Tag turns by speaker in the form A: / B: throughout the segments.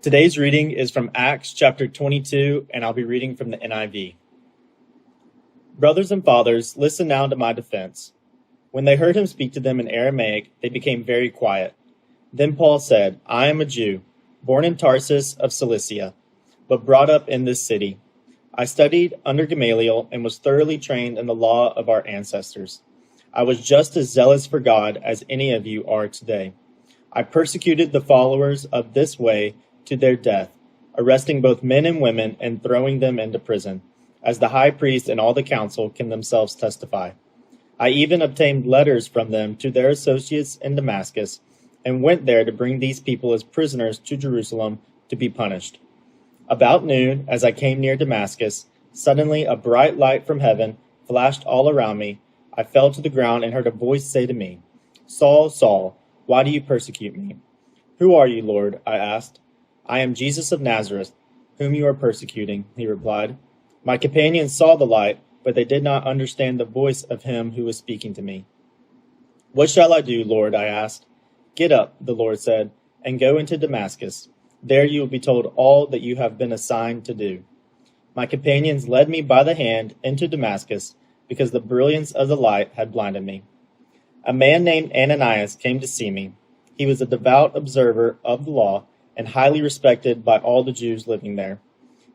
A: Today's reading is from Acts chapter 22, and I'll be reading from the NIV. Brothers and fathers, listen now to my defense. When they heard him speak to them in Aramaic, they became very quiet. Then Paul said, I am a Jew, born in Tarsus of Cilicia, but brought up in this city. I studied under Gamaliel and was thoroughly trained in the law of our ancestors. I was just as zealous for God as any of you are today. I persecuted the followers of this way to their death, arresting both men and women and throwing them into prison, as the high priest and all the council can themselves testify. I even obtained letters from them to their associates in Damascus, and went there to bring these people as prisoners to Jerusalem to be punished. About noon, as I came near Damascus, suddenly a bright light from heaven flashed all around me. I fell to the ground and heard a voice say to me, Saul, Saul, why do you persecute me? Who are you, Lord? I asked. I am Jesus of Nazareth, whom you are persecuting, he replied. My companions saw the light, but they did not understand the voice of him who was speaking to me. What shall I do, Lord? I asked. Get up, the Lord said, and go into Damascus. There you will be told all that you have been assigned to do. My companions led me by the hand into Damascus, because the brilliance of the light had blinded me. A man named Ananias came to see me. He was a devout observer of the law and highly respected by all the Jews living there.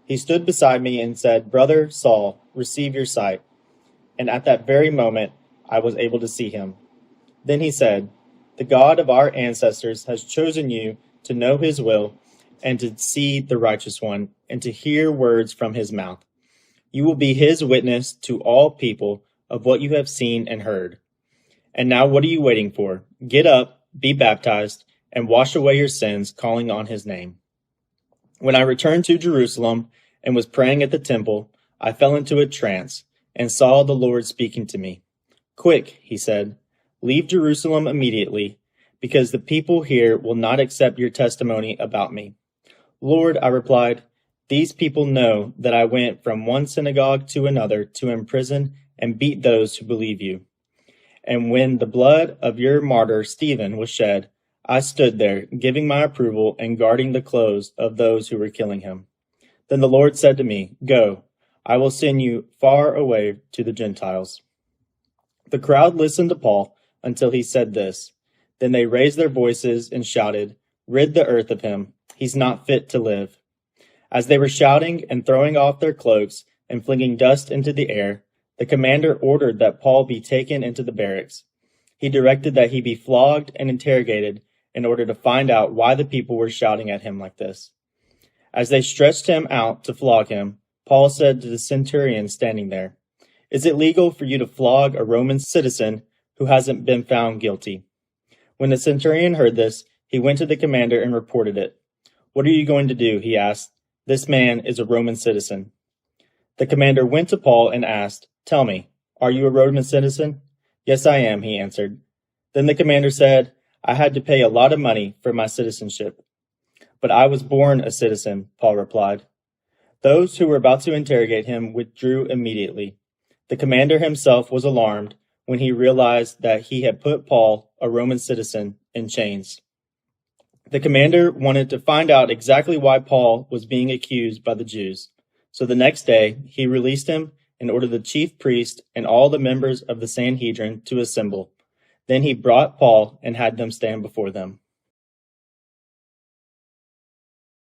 A: He stood beside me and said, Brother Saul, receive your sight. And at that very moment, I was able to see him. Then he said, The God of our ancestors has chosen you to know his will and to see the righteous one and to hear words from his mouth. You will be his witness to all people of what you have seen and heard. And now what are you waiting for? Get up, be baptized, and wash away your sins, calling on his name. When I returned to Jerusalem and was praying at the temple, I fell into a trance and saw the Lord speaking to me. Quick, he said, leave Jerusalem immediately, because the people here will not accept your testimony about me. Lord, I replied, these people know that I went from one synagogue to another to imprison and beat those who believe you. And when the blood of your martyr Stephen was shed, I stood there, giving my approval and guarding the clothes of those who were killing him. Then the Lord said to me, Go, I will send you far away to the Gentiles. The crowd listened to Paul until he said this. Then they raised their voices and shouted, Rid the earth of him. He's not fit to live. As they were shouting and throwing off their cloaks and flinging dust into the air, the commander ordered that Paul be taken into the barracks. He directed that he be flogged and interrogated in order to find out why the people were shouting at him like this. As they stretched him out to flog him, Paul said to the centurion standing there, Is it legal for you to flog a Roman citizen who hasn't been found guilty? When the centurion heard this, he went to the commander and reported it. What are you going to do? He asked. This man is a Roman citizen. The commander went to Paul and asked, Tell me, are you a Roman citizen? Yes, I am, he answered. Then the commander said, I had to pay a lot of money for my citizenship. But I was born a citizen, Paul replied. Those who were about to interrogate him withdrew immediately. The commander himself was alarmed when he realized that he had put Paul, a Roman citizen, in chains. The commander wanted to find out exactly why Paul was being accused by the Jews. So the next day, he released him and ordered the chief priest and all the members of the Sanhedrin to assemble. Then he brought Paul and had them stand before them.